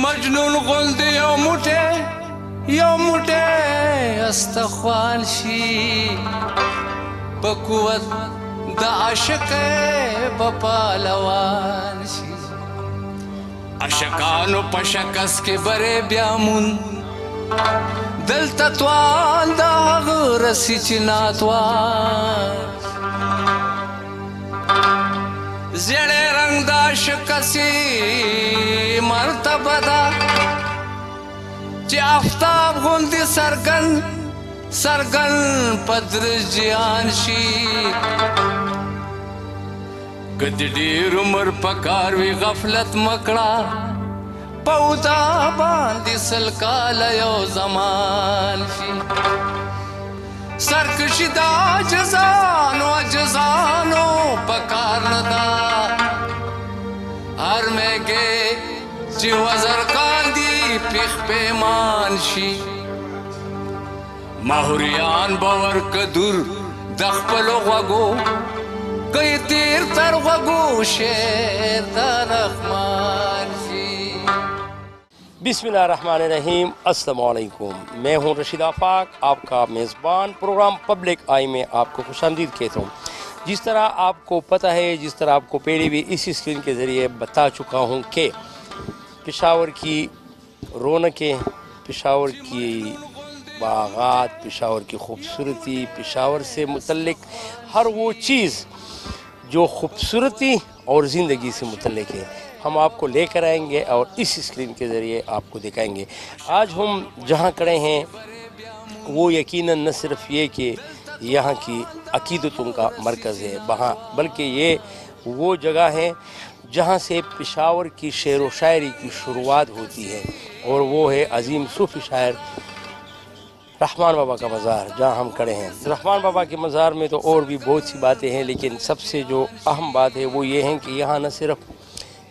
مجنون غوندې یو موټی استخوان شي په قوت د عاشق به پهلوان شي عاشقانو په شکست کې برې بیا مون دلته توان د هغه رسي چې ناتوان زیړی رنګ د عاشق سي مرتبه ده چې آفتاب غوندې سرګن پدر جیان شي که د ډېر عمر په کار وي غفلت مکړه په اودا باندې سل کاله یو زمان شي سرکشي د عاجزانو په کار نه ده هر میږی چې وزر کاندي پیخ پیمان شي ماهوریان به ورکه دور د خپلو غوږو که یې تیر تر غوږو شعر د رحمان شي بسم اللہ الرحمن الرحیم السلام علیکم میں ہوں رشید آفاق آپ کا میزبان پروگرام پبلک آئی میں آپ کو خوش آمدید کہتا ہوں جس طرح آپ کو پتہ ہے جس طرح آپ کو پہلے بھی اسی اسکرین کے ذریعے بتا چکا ہوں کہ پشاور کی رونقیں پشاور کی باغات پشاور کی خوبصورتی پشاور سے متعلق ہر وہ چیز جو خوبصورتی اور زندگی سے متعلق ہے ہم آپ کو لے کر آئیں گے اور اس اسکرین کے ذریعے آپ کو دکھائیں گے آج ہم جہاں کھڑے ہیں وہ یقیناً نہ صرف یہ کہ یہاں کی عقیدتوں کا مرکز ہے بلکہ یہ وہ جگہ ہے جہاں سے پشاور کی شعر و شاعری کی شروعات ہوتی ہے اور وہ ہے عظیم صوفی شاعر رحمان بابا کا مزار جہاں ہم کھڑے ہیں رحمان بابا کے مزار میں تو اور بھی بہت سی باتیں ہیں لیکن سب سے جو اہم بات ہے وہ یہ ہے کہ یہاں نہ صرف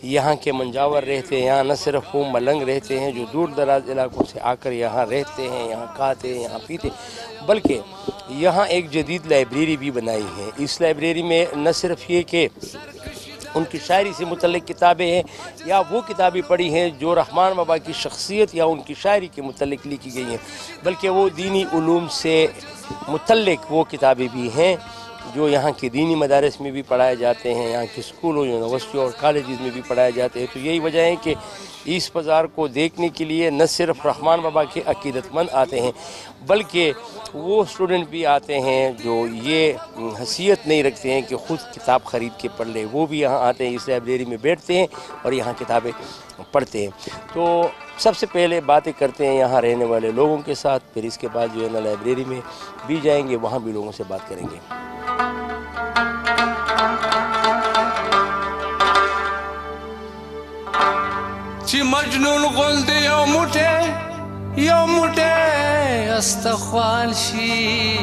یہاں کے منجاور رہتے ہیں یہاں نہ صرف وہ ملنگ رہتے ہیں جو دور دراز علاقوں سے آ کر یہاں رہتے ہیں یہاں کھاتے ہیں یہاں پیتے بلکہ یہاں ایک جدید لائبریری بھی بنائی ہے اس لائبریری میں نہ صرف یہ کہ ان کی شاعری سے متعلق کتابیں ہیں یا وہ کتابیں پڑھی ہیں جو رحمان بابا کی شخصیت یا ان کی شاعری کے متعلق لکھی گئی ہیں بلکہ وہ دینی علوم سے متعلق وہ کتابیں بھی ہیں جو یہاں کے دینی مدارس میں بھی پڑھائے جاتے ہیں یہاں کے اسکولوں یونیورسٹیوں اور کالجز میں بھی پڑھائے جاتے ہیں تو یہی وجہ ہے کہ اس بازار کو دیکھنے کے لیے نہ صرف رحمان بابا کے عقیدت مند آتے ہیں بلکہ وہ اسٹوڈنٹ بھی آتے ہیں جو یہ حیثیت نہیں رکھتے ہیں کہ خود کتاب خرید کے پڑھ لیں وہ بھی یہاں آتے ہیں اس لائبریری میں بیٹھتے ہیں اور یہاں کتابیں پڑھتے ہیں تو سب سے پہلے باتیں کرتے ہیں یہاں رہنے والے لوگوں کے ساتھ پھر اس کے بعد جو ہے نا لائبریری میں بھی جائیں گے وہاں بھی لوگوں سے بات کریں گے چې مجنون غوندې یو موټی استخوان شي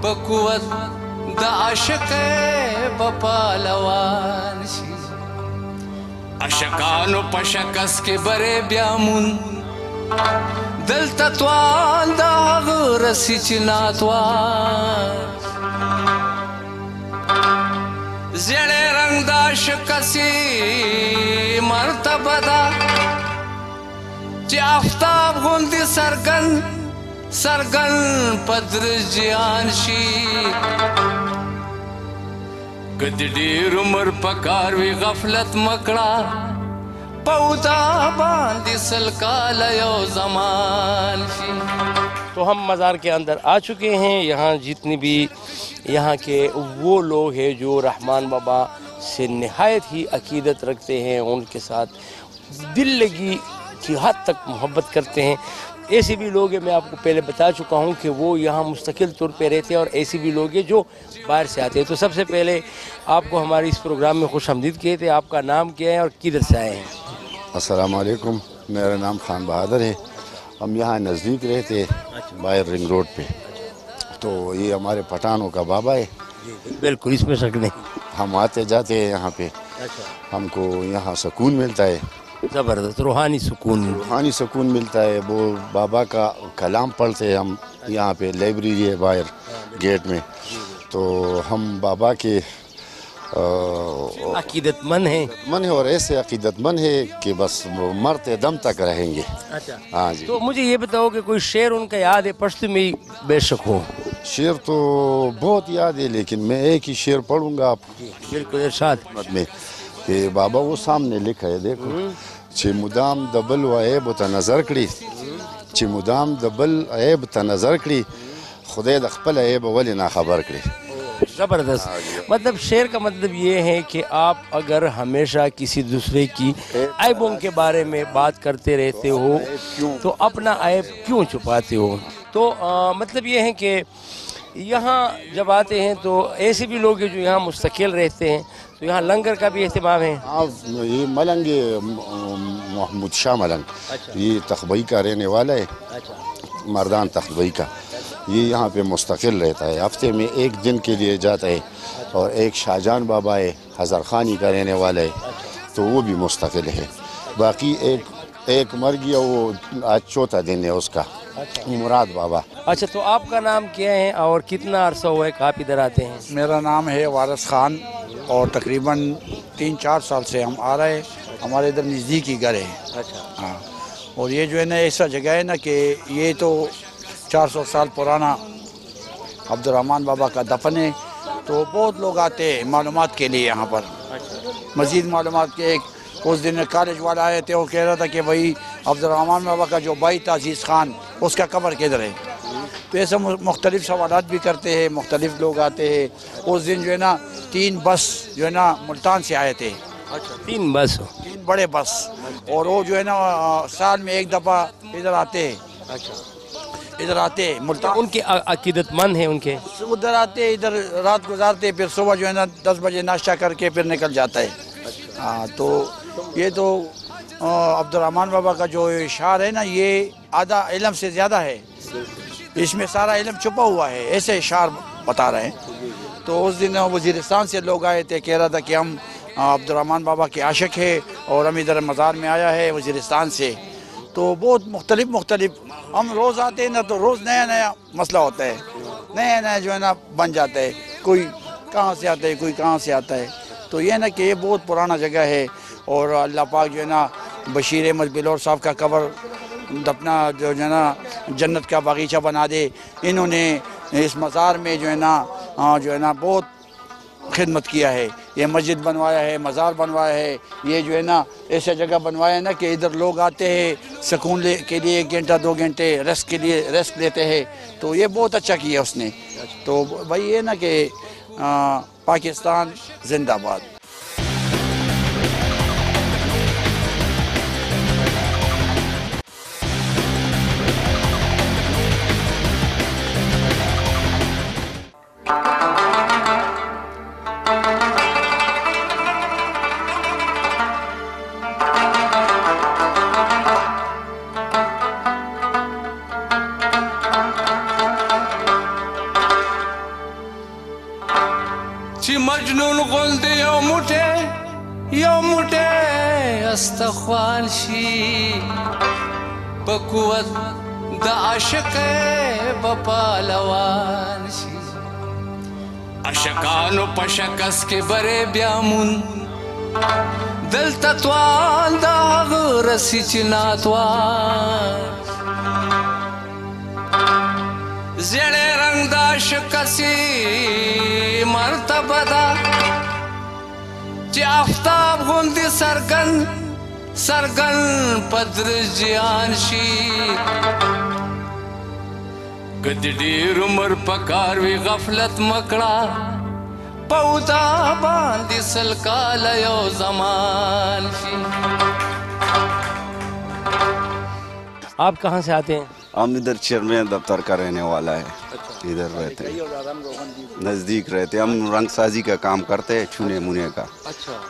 په قوت د عاشق به پهلوان شي عاشقانو په شکست کې برې بیا مون دلته توان د هغه رسي چې ناتوان زیړی رنګ د عاشق سي مرتبه ده چې آفتاب غوندې سرګن پدر جیان شي که د ډېر عمر په کار وي غفلت مکړه په اودا باندې سل کاله یو زمان شي تو ہم مزار کے اندر آ چکے ہیں یہاں جتنی بھی یہاں کے وہ لوگ ہیں جو رحمان بابا سے نہایت ہی عقیدت رکھتے ہیں ان کے ساتھ دل لگی کی حد تک محبت کرتے ہیں ایسے بھی لوگ ہیں میں آپ کو پہلے بتا چکا ہوں کہ وہ یہاں مستقل طور پہ رہتے ہیں اور ایسے بھی لوگ ہیں جو باہر سے آتے ہیں تو سب سے پہلے آپ کو ہمارے اس پروگرام میں خوش آمدید کہتے ہیں آپ کا نام کیا ہے اور کدھر سے آئے ہیں السلام علیکم میرا نام خان بہادر ہے ہم یہاں نزدیک رہتے ہیں باہر رنگ روڈ پہ تو یہ ہمارے پٹھانوں کا بابا ہے بالکل اس میں شک نہیں ہم آتے جاتے ہیں یہاں پہ ہم کو یہاں سکون ملتا ہے زبردست روحانی سکون ملتا ہے وہ بابا کا کلام پڑھتے ہیں ہم یہاں پہ لائبریری ہے باہر گیٹ میں تو ہم بابا کے عقیدت مند ہیں. من ہے اور ایسے عقیدت مند ہے کہ بس مرتے دم تک رہیں گے. اچھا ہاں جی. تو مجھے یہ بتاؤ کہ کوئی شعر ان کا یاد ہے پشتو میں بے شک ہو؟ شعر تو بہت یاد ہے لیکن میں ایک ہی شعر پڑھوں گا آپ بالکل ارشاد. میں کہ بابا وہ سامنے لکھا ہے دیکھو. چې مدام د بل و عیب ته نظر کړي چې مدام د بل عیب ته نظر کړي خدای د خپل عیب ولې نا خبر کړي. زبردست. مطلب شعر کا مطلب یہ ہے کہ آپ اگر ہمیشہ کسی دوسرے کی عیبوں کے بارے میں بات کرتے رہتے ہو تو اپنا عیب کیوں چھپاتے ہو. تو مطلب یہ ہے کہ یہاں جب آتے ہیں تو ایسے بھی لوگ ہیں جو یہاں مستقل رہتے ہیں تو یہاں لنگر کا بھی اہتمام ہے. یہ ملنگ محمود شاہ ملنگ یہ تخبئی کا رہنے والا ہے. مردان تخبئی کا. یہ یہاں پہ مستقل رہتا ہے. ہفتے میں ایک دن کے لیے جاتا ہے. اور ایک شاہجہان بابا ہے ہزار خانی کا رہنے والا ہے تو وہ بھی مستقل ہے. باقی ایک مر گیا وہ آج چوتھا دن ہے اس کا مراد بابا. اچھا تو آپ کا نام کیا ہے اور کتنا عرصہ ہوا ہے کہ آپ ادھر آتے ہیں؟ میرا نام ہے وارث خان اور تقریباً 3-4 سال سے ہم آ رہے ہیں. ہمارے ادھر نزدیکی گھر ہے. اچھا ہاں. اور یہ جو ہے نا ایسا جگہ ہے نا کہ یہ تو 400 سال پرانا عبدالرحمن بابا کا دفن ہے. تو بہت لوگ آتے ہیں معلومات کے لیے یہاں پر. مزید معلومات کے ایک اس دن کالج والا آئے تھے وہ کہہ رہا تھا کہ بھائی عبدالرحمن بابا کا جو بھائی تھا عزیز خان اس کا قبر کدھر ہے. تو ایسے مختلف سوالات بھی کرتے ہیں. مختلف لوگ آتے ہیں. اس دن جو ہے نا 3 بس جو ہے نا ملتان سے آئے تھے. 3 بس 3 بڑے بس. اور وہ جو ہے نا سال میں ایک دفعہ ادھر آتے ہیں. ادھر آتے ہیں ملتان. ان کے عقیدت مند ہیں ان کے ادھر آتے ادھر رات گزارتے پھر صبح جو ہے نا 10 بجے ناشتہ کر کے پھر نکل جاتا ہے. ہاں. تو یہ تو عبدالرحمن بابا کا جو اشعار ہے نا یہ آدھا علم سے زیادہ ہے. اس میں سارا علم چھپا ہوا ہے. ایسے اشعار بتا رہے ہیں. تو اس دن وزیرستان سے لوگ آئے تھے. کہہ رہا تھا کہ ہم عبدالرحمن بابا کے عاشق ہیں اور ہم ادھر مزار میں آیا ہے وزیرستان سے. تو بہت مختلف ہم روز آتے ہیں نا تو روز نیا مسئلہ ہوتا ہے. نیا جو ہے نا بن جاتا ہے. کوئی کہاں سے آتا ہے کوئی کہاں سے آتا ہے. تو یہ نا کہ یہ بہت پرانا جگہ ہے. اور اللہ پاک جو ہے نا بشیر احمد بلور صاحب کا قبر اپنا جو ہے نا جنت کا باغیچہ بنا دے. انہوں نے اس مزار میں جو ہے نا بہت خدمت کیا ہے. یہ مسجد بنوایا ہے مزار بنوایا ہے. یہ جو ہے نا ایسا جگہ بنوایا ہے نا کہ ادھر لوگ آتے ہیں سکون کے لیے 1 گھنٹہ 2 گھنٹے ریسٹ لیتے ہیں. تو یہ بہت اچھا کیا اس نے. تو بھائی یہ نا کہ پاکستان زندہ باد. چې مجنون غوندې یو موټی استخوان شي په قوت د عاشق به پهلوان شي. عاشقانو په شکست کې برې بیا مون دلته توان د هغه رسي چې ناتوان زیړې رنگ د عاشقسي مرتبه ده چې آفتاب غوندې سرګن په درجیان شي. که د ډېر عمر په کار وي غفلت مکړه په اودا باندې 100 کاله یو زمان شي. آپ کہاں سے آتے ہیں؟ ہم ادھر چیئرمین دفتر کا رہنے والا ہے. ادھر رہتے ہیں نزدیک رہتے ہیں. ہم رنگ سازی کا کام کرتے ہیں چھونے مونے کا.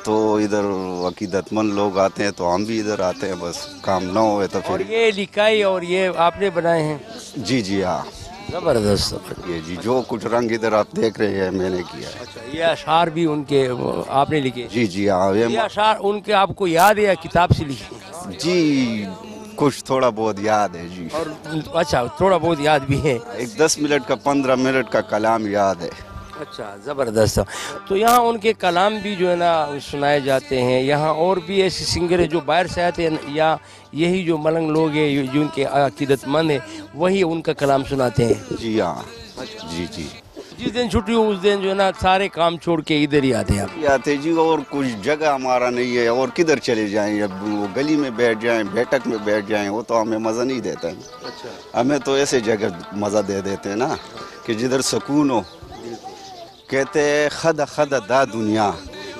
تو ادھر عقیدت مند لوگ آتے ہیں تو ہم بھی ادھر آتے ہیں. بس کام نہ ہوئے تو اور پھر یہ لکھائی اور یہ آپ نے بنائے ہیں؟ جی ہاں. زبردست. یہ جی جو کچھ رنگ ادھر آپ دیکھ رہے ہیں میں نے کیا ہے. یہ اشعار بھی ان کے آپ نے لکھے؟ جی ہاں. یہ اشعار ان کے آپ کو یاد ہے یا کتاب سے لکھے؟ جی کچھ تھوڑا بہت یاد ہے جی. اور اچھا تھوڑا بہت یاد بھی ہے. ایک 10 منٹ کا 15 منٹ کا کلام یاد ہے. اچھا زبردست. تو یہاں ان کے کلام بھی جو ہے نا سنائے جاتے ہیں. یہاں اور بھی ایسے سنگر ہیں جو باہر سے آتے ہیں یا یہی جو ملنگ لوگ ہیں جو ان کے عقیدت مند ہیں وہی ان کا کلام سناتے ہیں؟ جی ہاں جی جی جس دن چھٹی ہو اس دن جو ہے نا سارے کام چھوڑ کے ادھر ہی آتے ہیں آپ؟ آتے جی. اور کچھ جگہ ہمارا نہیں ہے اور کدھر چلے جائیں. اب وہ گلی میں بیٹھ جائیں بیٹھک میں بیٹھ جائیں وہ تو ہمیں مزہ نہیں دیتا ہے. ہمیں تو ایسے جگہ مزہ دے دیتے ہیں نا کہ جدھر سکون ہو. کہتے خد خد دا دنیا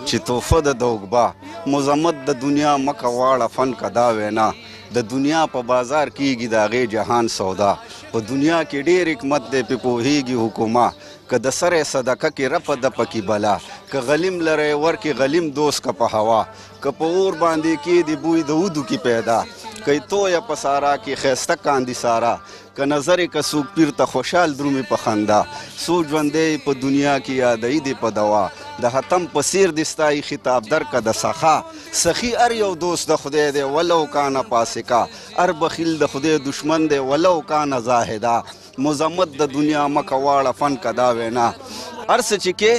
چتوفد دوگبا مزمت دا دنیا مکواڑ فن کا دا وینا دا دنیا پا بازار کی گی دا غی جہان سودا پا دنیا کی ڈیر حکمت دے پی پوہی گی حکومہ کہ دا سر صدقہ کی رپ دا پکی بلا کہ غلیم لرے ور کی غلیم دوست کا پا ہوا کہ پا اور باندی کی دی بوئی دا اودو کی پیدا کئی تو یا پسارا کی خیستک کاندی سارا کہ نظر کا سوک پیر تا خوشحال درومی پا خندا سو جوندے پا دنیا کی یادئی دی پا دوا دا حتم پسیر دستائی خطاب در کا دا سخا سخی ار یو دوست دا خدے دے ولو کانا پاسکا ار بخیل دا خدے دشمن دے ولو کانا زاہدہ مزمت دا دنیا مکواڑا فن کا دا وینا ارس چکے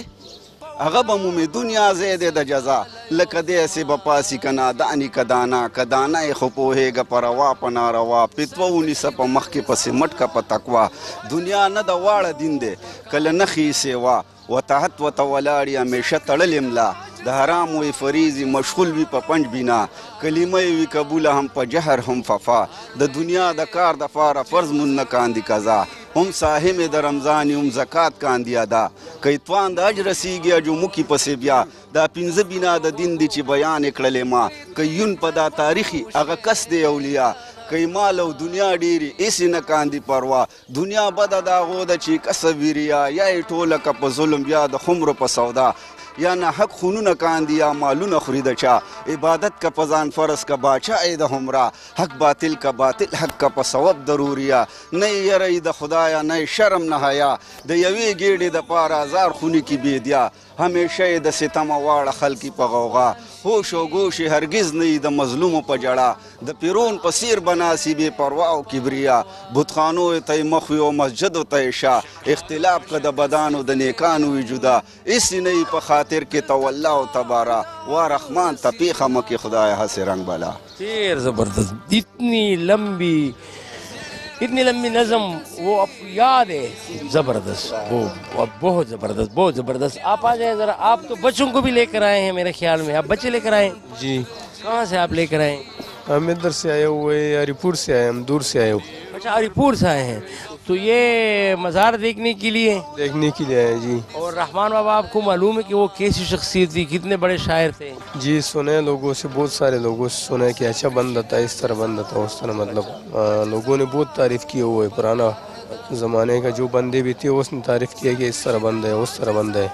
اغبمو میں دنیا زید دا جزا لکدے سے بپاسی کنا دانی کدانا کدانا خپوہے گا پروا پنا روا پتوونی سپا مخ کے پس مٹ کا پتکوا دنیا ندا واڑا دن دے کل نخی سیوا و تحت و تولاڑی ہمیشہ تڑل املا دا حرام وی فریزی مشغول وی پا پنج بینا کلمہ وی قبول ہم پا جہر ہم ففا دا دنیا دا کار دا فارا فرض منکان دی قضا ہم ساہم دا رمضانی ہم زکاة کان دیا دا کئی توان دا اجر سی گیا جو مکی پسی بیا دا پنز بینا دا دن دی چی بیان اکڑلے ما کئی یون پا دا تاریخی اگا کس دے اولیاء کئی مال و دنیا ڈیری ایسی نکان دی پروا دنیا بدا دا غودا چی کسویریا یا ایٹولکا پا ظلم یا دا خمر پا سودا یا نا حق خونو نکان دیا مالو نخرید چا عبادت کا پزان فرض کا باچا اید ہمرا حق باطل کا باطل حق کا پسوب ضروریا نئی یرئی دا خدایا نئی شرم نہایا دا یوی گیڑی دا پارا زار خونی کی بیدیا ہمیشہ دا ستم واڑا خلقی پا غوغا ہوش و گوش ہرگز نئی دا مظلوم پا جڑا دا پیرون پسیر بناسی بے پرواو کبریا بتخانو تی مخوی و مسجد و تیشا اختلاف کا دا بدانو دا نیکانوی جدا اسی نئی پا خاطر کے تولا و تبارا و رحمان تپیخ مکی خدای حسی رنگ بلا. پھر زبردست اتنی لمبی نظم وہ اب یاد ہے زبردست وہ بہت زبردست بہت زبردست. آپ آ جائیں ذرا. آپ تو بچوں کو بھی لے کر آئے ہیں میرے خیال میں. آپ بچے لے کر آئے ہیں؟ جی. کہاں سے آپ لے کر آئے ہیں؟ ہم ادھر سے آئے ہوئے علی پور سے آئے ہم دور سے آئے ہوئے. اچھا علی پور سے آئے ہیں. تو یہ مزار دیکھنے کے لیے آئے جی. اور رحمان بابا آپ کو معلوم ہے کہ وہ کیسی شخصیت تھی, کتنے بڑے شاعر تھے؟ جی سنے لوگوں سے, بہت سارے لوگوں سے سنے کہ اچھا بندہ تھا, اس طرح بندہ تھا اس طرح, مطلب لوگوں نے بہت تعریف کی ہوئے. پرانا زمانے کا جو بندے بھی تھے اس نے تعریف کیا کہ اس طرح بندہ ہے اس طرح بندہ ہے.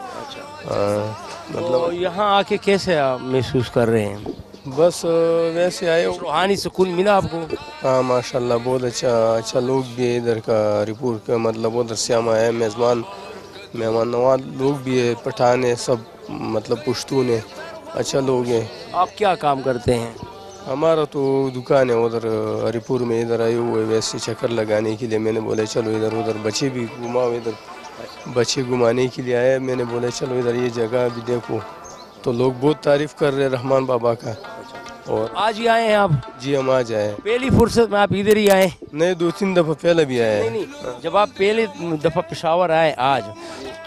مطلب یہاں آ کے کیسے آپ محسوس کر رہے ہیں؟ بس ویسے آئے. روحانی سکون ملا آپ کو؟ ہاں ماشاءاللہ بہت اچھا لوگ بھی ادھر کا رپور کا, مطلب ادھر سے ہم آئے مہمان نواز لوگ بھی ہے, پٹھان ہے سب, مطلب پشتون ہے, اچھا لوگ ہیں. آپ کیا کام کرتے ہیں؟ ہمارا تو دکان ہے ادھر ہری پور میں. ادھر آئے ہوئے ویسے چکر لگانے کے لیے. میں نے بولے چلو ادھر ادھر بچے بھی گھماؤ, ادھر بچے گھمانے کے لیے آئے. میں نے بولے چلو ادھر یہ جگہ بھی دیکھو. تو لوگ بہت تعریف کر رہے رحمان بابا کا. اور آج ہی آئے ہیں آپ؟ جی ہم آج آئے. پہلی فرصت میں آپ ادھر ہی آئے؟ نہیں 2-3 دفعہ پہلے بھی آئے. نہیں, جب آپ پہلی دفعہ پشاور آئے آج,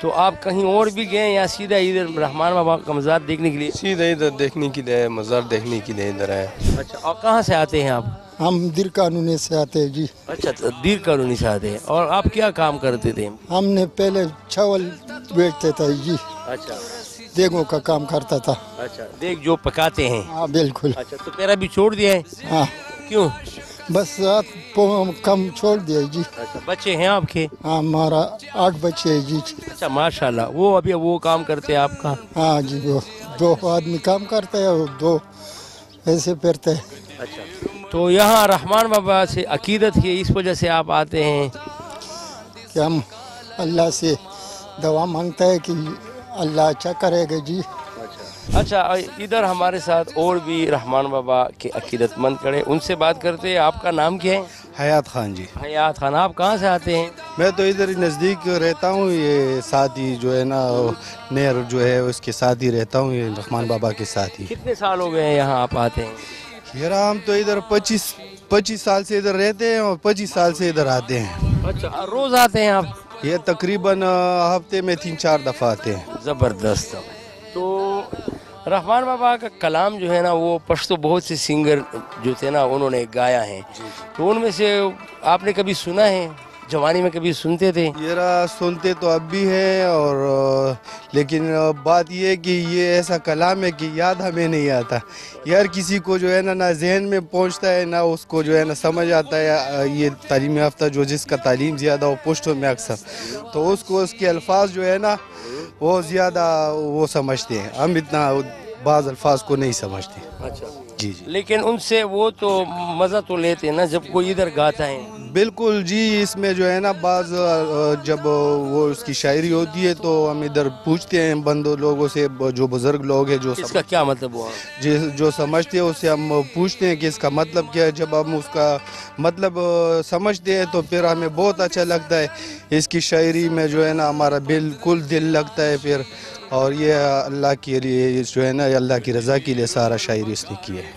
تو آپ کہیں اور بھی گئے یا سیدھا ادھر رحمان بابا کا مزار دیکھنے کے لیے؟ سیدھا ادھر دیکھنے کے لیے, مزار دیکھنے کے لیے ادھر آئے. اچھا, اور کہاں سے آتے ہیں آپ؟ ہم دیر قانونی سے آتے ہیں جی. اچھا, دیر قانونی سے آتے ہیں. اور آپ کیا کام کرتے تھے؟ ہم نے پہلے چاول بیچتے تھے جی. اچھا, دیگوں کا کام کرتا تھا. اچھا, دیکھ جو پکاتے ہیں. ہاں بالکل. اچھا, تو پہلا بھی چھوڑ دیا ہے؟ ہاں. کیوں؟ بس کم چھوڑ دیا جی. اچھا, بچے ہیں آپ کے؟ ہاں ہمارا 8 بچے ہیں جی. اچھا ماشاءاللہ. وہ ابھی وہ کام کرتے ہیں آپ کا؟ ہاں جی, وہ 2 آدمی کام کرتے ہیں اور 2 ایسے پھرتے ہیں. اچھا, تو یہاں رحمان بابا سے عقیدت ہے, اس وجہ سے آپ آتے ہیں کہ ہم اللہ سے دعا مانگتا ہے کہ اللہ اچھا کرے گا جی. اچھا, ادھر ہمارے ساتھ اور بھی رحمان بابا کے عقیدت مند کھڑے, ان سے بات کرتے ہیں. آپ کا نام کیا ہے؟ حیات خان جی. حیات خان. آپ کہاں سے آتے ہیں؟ میں تو ادھر نزدیک رہتا ہوں، یہ ساتھ ہی جو ہے نا نہر جو ہے اس کے ساتھ ہی رہتا ہوں، یہ رحمان بابا کے ساتھ ہی۔ کتنے سال ہو گئے ہیں یہاں آپ آتے ہیں؟ یار ہم تو ادھر 25 سال سے ادھر رہتے ہیں اور 25 سال سے ادھر آتے ہیں۔ اچھا، روز آتے ہیں آپ؟ یہ تقریباً ہفتے میں 3-4 دفعہ آتے ہیں۔ زبردست۔ تو رحمان بابا کا کلام جو ہے نا وہ پشتو بہت سے سنگر جو تھے نا انہوں نے گایا ہے، تو ان میں سے آپ نے کبھی سنا ہے؟ جوانی میں کبھی سنتے تھے؟ یہ سنتے تو اب بھی ہیں، اور لیکن بات یہ ہے کہ یہ ایسا کلام ہے کہ یاد ہمیں نہیں آتا۔ یار کسی کو جو ہے نا نہ ذہن میں پہنچتا ہے، نہ اس کو جو ہے نا سمجھ آتا ہے۔ یہ تعلیم یافتہ جو جس کا تعلیم زیادہ ہو پشتوں میں اکثر، تو اس کو اس کے الفاظ جو ہے نا وہ زیادہ وہ سمجھتے ہیں، ہم اتنا بعض الفاظ کو نہیں سمجھتے۔ اچھا جی جی لیکن ان سے وہ تو مزہ تو لیتے ہیں نا جب کوئی ادھر گاتا ہے؟ بالکل جی، اس میں جو ہے نا بعض جب وہ اس کی شاعری ہوتی ہے تو ہم ادھر پوچھتے ہیں بندوں لوگوں سے، جو بزرگ لوگ ہیں جو اس کا کیا مطلب ہوا، جو سمجھتے ہیں اس سے ہم پوچھتے ہیں کہ اس کا مطلب کیا ہے۔ جب ہم اس کا مطلب سمجھتے ہیں تو پھر ہمیں بہت اچھا لگتا ہے، اس کی شاعری میں جو ہے نا ہمارا بالکل دل لگتا ہے پھر، اور یہ اللہ کے لیے جو ہے نا اللہ کی رضا کے لیے سارا شاعری اس نے کی ہے۔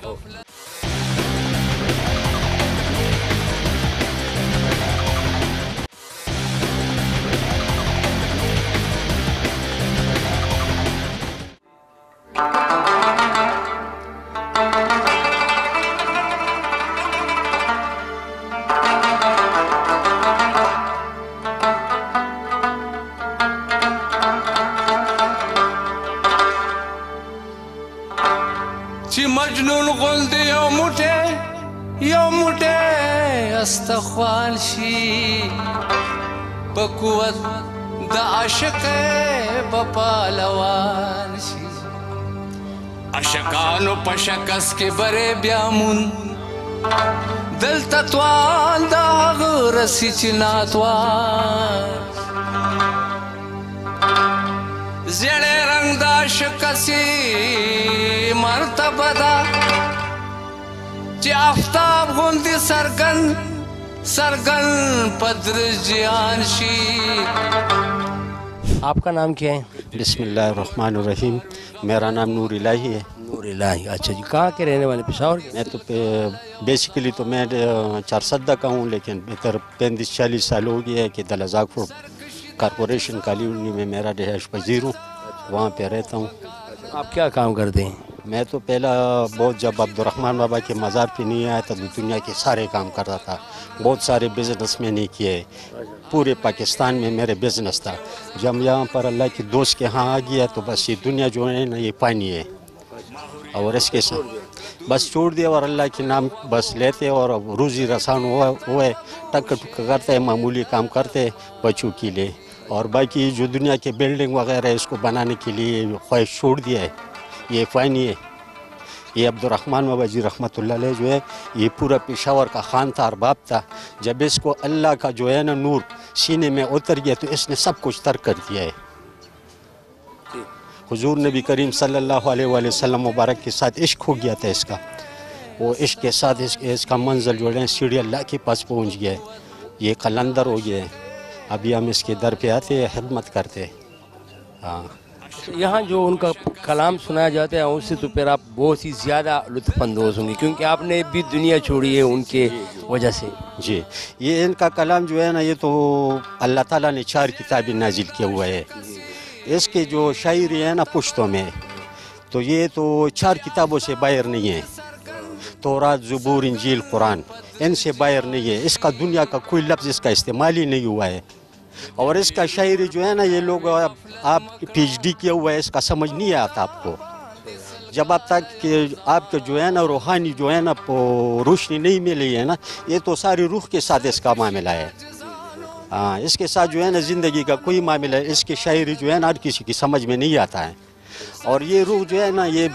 چې مجنون غوندې یو موټی استخوان شي، په قوت د عاشق به پهلوان شي، عاشقانو په شکست کې برې بیا مون، دلته توان د هغه رسي چې ناتوان، زیړی رنګ د عاشقسي مرتبه ده چې آفتاب غوندې سرګن پدر جیان شي۔ آپ کا نام کیا ہے؟ بسم اللہ الرحمن الرحیم، میرا نام نور الہی ہے۔ نور الہی، اچھا جی، کہاں کے رہنے والے؟ پشاور کے؟ میں تو بیسیکلی تو میں چارسدہ کا ہوں، لیکن ادھر 35-40 سال ہو گیا ہے کہ دلزاق پور کارپوریشن کالونی میں میرا رہائش پذیر ہوں، وہاں پہ رہتا ہوں۔ آپ کیا کام کرتے ہیں؟ میں تو پہلا بہت جب عبدالرحمن بابا کے مزار پہ نہیں آیا تھا تو دنیا کے سارے کام کرتا تھا، بہت سارے بزنس میں نے کیے، پورے پاکستان میں میرے بزنس تھا۔ جب یہاں پر اللہ کے دوست کے ہاں آ گیا تو بس یہ دنیا جو ہے نا یہ پانی ہے، اور اس کے ساتھ بس چھوڑ دیا، اور اللہ کے نام بس لیتے اور روزی رسان ہوئے، ٹک کرتے معمولی کام کرتے بچوں کے لیے، اور باقی جو دنیا کے بلڈنگ وغیرہ اس کو بنانے کے لیے خواہش چھوڑ دیا ہے، یہ فانی ہے۔ یہ عبدالرحمن بابا جی رحمۃ اللہ علیہ جو ہے یہ پورا پشاور کا خان تھا، ارباب تھا، جب اس کو اللہ کا جو ہے نا نور سینے میں اتر گیا تو اس نے سب کچھ ترک کر دیا ہے۔ حضور نبی کریم صلی اللہ علیہ وآلہ وسلم مبارک کے ساتھ عشق ہو گیا تھا اس کا، وہ عشق کے ساتھ اس کا منزل جو ہے سیڑھی اللہ کے پاس پہنچ گیا ہے، یہ قلندر ہو گیا ہے۔ ابھی ہم اس کے در پہ آتے ہیں، خدمت کرتے ہیں۔ ہاں، یہاں جو ان کا کلام سنایا جاتا ہے اس سے تو پھر آپ بہت ہی زیادہ لطف اندوز ہوں گے، کیونکہ آپ نے بھی دنیا چھوڑی ہے ان کے وجہ سے۔ جی، یہ ان کا کلام جو ہے نا یہ تو اللہ تعالیٰ نے 4 کتابیں نازل کیا ہوا ہے، اس کے جو شاعری ہے نا پشتوں میں تو یہ تو 4 کتابوں سے باہر نہیں ہے، تورات، زبور، انجیل، قرآن، ان سے باہر نہیں ہے، اس کا دنیا کا کوئی لفظ اس کا استعمال ہی نہیں ہوا ہے۔ اور اس کا شاعری جو ہے نا یہ لوگ آپ PhD کیا ہوا ہے، اس کا سمجھ نہیں آتا آپ کو، جب آپ تک کہ آپ کے جو ہے نا روحانی جو ہے نا روشنی نہیں ملی ہے نا، یہ تو ساری روح کے ساتھ اس کا معاملہ ہے۔ ہاں، اس کے ساتھ جو ہے نا زندگی کا کوئی معاملہ ہے، اس کی شاعری جو ہے نا ہر کسی کی سمجھ میں نہیں آتا ہے۔ اور یہ روح جو ہے نا یہ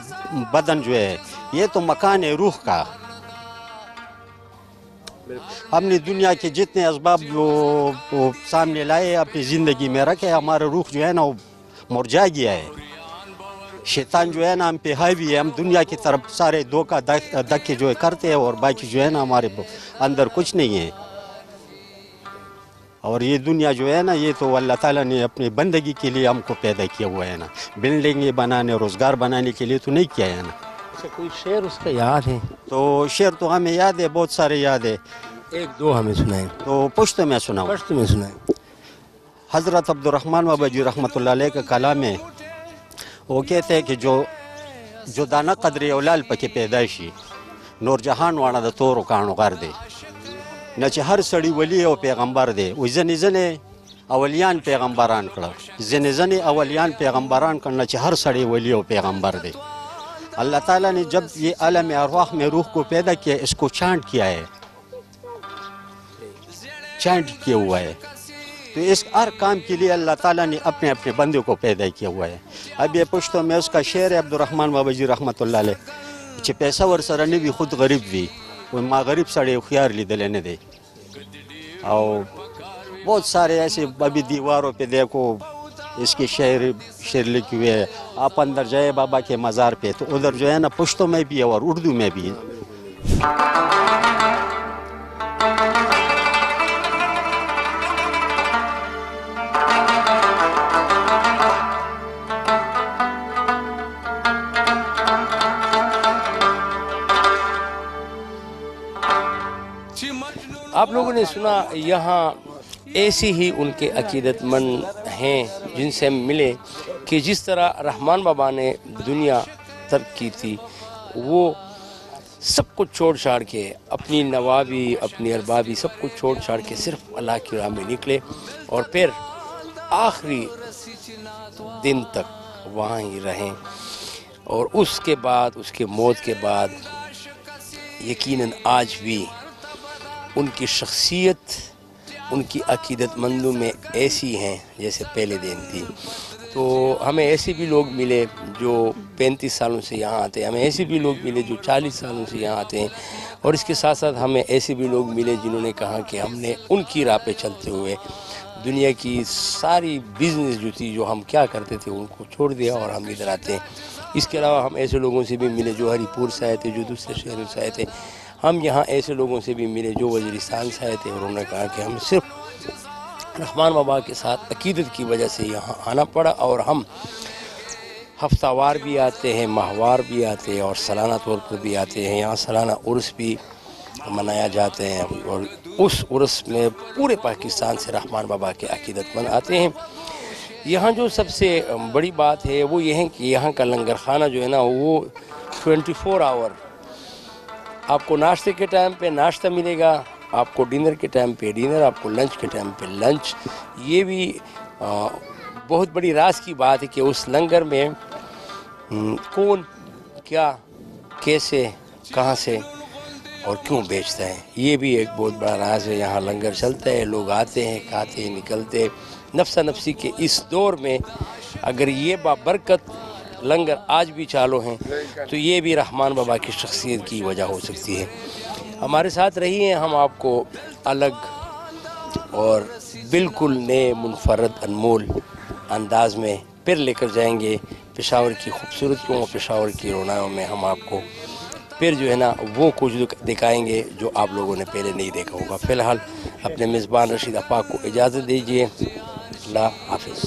بدن جو ہے یہ تو مکان ہے روح کا۔ ہم نے دنیا کے جتنے اسباب جو سامنے لائے اپنی زندگی میں رکھے، ہمارا روح جو ہے نا وہ مرجھا گیا ہے، شیطان جو ہے نا ہم پہ حاوی ہے، ہم دنیا کی طرف سارے دھوکہ دھکے جو ہے کرتے ہیں، اور باقی جو ہے نا ہمارے اندر کچھ نہیں ہے۔ اور یہ دنیا جو ہے نا یہ تو اللہ تعالیٰ نے اپنی بندگی کے لیے ہم کو پیدا کیا ہوا ہے نا، بلڈنگیں بنانے روزگار بنانے کے لیے تو نہیں کیا ہے نا۔ اچھا کوئی شعر اس کا یاد ہے؟ تو شعر تو ہمیں یاد ہے، بہت سارے یاد ہے، ایک دو ہمیں سنائیں۔ تو پشتو میں سناؤں۔ پشتو میں سنائیں۔ حضرت عبد الرحمن بابا جی رحمۃ اللہ علیہ کا کلام ہے، وہ کہتے ہیں کہ جو دانا قدر اولال پکې پیدائشی نور جهان وانا د تورو کانو غر دی، نه چې هر سړی ولی او پیغمبر دی، وې ځنې اولیان پیغمبران کړه، ځنې اولیان پیغمبران کړه، چې هر سړی ولی او پیغمبر دی۔ اللہ تعالیٰ نے جب یہ عالم ارواح میں روح کو پیدا کیا، اس کو چانٹ کیا ہے، چانٹ کیا ہوا ہے، تو اس ہر کام کے لیے اللہ تعالیٰ نے اپنے اپنے بندے کو پیدا کیا ہوا ہے۔ اب یہ پشتو میں اس کا شعر ہے عبدالرحمن بابا جی رحمۃ اللہ علیہ، چې پیسہ ورسره نه وي خود غریب وي، ما غریب سړی خيار لیدلی نه دی، او بہت سارے ایسے ابھی دیواروں پہ دیکھو اس کے شعر لکھے ہوئے ہیں، آپ اندر جائے بابا کے مزار پہ، تو ادھر جو ہے نا پشتو میں بھی ہے اور اردو میں بھی ہے۔ آپ لوگوں نے سنا یہاں ایسی ہی ان کے عقیدت مند ہیں جن سے ہم ملے کہ جس طرح رحمان بابا نے دنیا ترک کی تھی، وہ سب کچھ چھوڑ چھاڑ کے اپنی نوابی اپنی اربابی سب کچھ چھوڑ چھاڑ کے صرف اللہ کی راہ میں نکلے، اور پھر آخری دن تک وہاں ہی رہیں، اور اس کے بعد اس کے موت کے بعد یقیناً آج بھی ان کی شخصیت ان کی عقیدت مندوں میں ایسی ہیں جیسے پہلے دن تھی۔ تو ہمیں ایسے بھی لوگ ملے جو 35 سالوں سے یہاں آتے ہیں، ہمیں ایسے بھی لوگ ملے جو 40 سالوں سے یہاں آتے ہیں، اور اس کے ساتھ ساتھ ہمیں ایسے بھی لوگ ملے جنہوں نے کہا کہ ہم نے ان کی راہ پہ چلتے ہوئے دنیا کی ساری بزنس جو تھی جو ہم کیا کرتے تھے ان کو چھوڑ دیا اور ہم ادھر آتے ہیں۔ اس کے علاوہ ہم ایسے لوگوں سے بھی ملے جو ہری پور سے آئے تھے، جو دوسرے شہروں سے آئے تھے۔ ہم یہاں ایسے لوگوں سے بھی ملے جو وزیرستان سے آئے تھے، اور انہوں نے کہا کہ ہم صرف رحمان بابا کے ساتھ عقیدت کی وجہ سے یہاں آنا پڑا، اور ہم ہفتہ وار بھی آتے ہیں، ماہوار بھی آتے ہیں، اور سالانہ طور پر بھی آتے ہیں۔ یہاں سالانہ عرس بھی منایا جاتے ہیں، اور اس عرس میں پورے پاکستان سے رحمان بابا کے عقیدت مند آتے ہیں۔ یہاں جو سب سے بڑی بات ہے وہ یہ ہے کہ یہاں کا لنگر خانہ جو ہے نا وہ 24 آور آپ کو ناشتے کے ٹائم پہ ناشتہ ملے گا، آپ کو ڈنر کے ٹائم پہ ڈنر، آپ کو لنچ کے ٹائم پہ لنچ۔ یہ بھی بہت بڑی راز کی بات ہے کہ اس لنگر میں کون کیا کیسے کہاں سے اور کیوں بیچتا ہے، یہ بھی ایک بہت بڑا راز ہے۔ یہاں لنگر چلتا ہے، لوگ آتے ہیں، کھاتے ہیں، نکلتے ہیں۔ نفسا نفسی کے اس دور میں اگر یہ بابرکت لنگر آج بھی چالو ہیں تو یہ بھی رحمان بابا کی شخصیت کی وجہ ہو سکتی ہے۔ ہمارے ساتھ رہی ہیں، ہم آپ کو الگ اور بالکل نئے منفرد انمول انداز میں پھر لے کر جائیں گے پشاور کی خوبصورتیوں اور پشاور کی روناؤں میں۔ ہم آپ کو پھر جو ہے نا وہ کچھ دکھائیں گے جو آپ لوگوں نے پہلے نہیں دیکھا ہوگا۔ فی الحال اپنے میزبان رشید افاق کو اجازت دیجیے، اللہ حافظ۔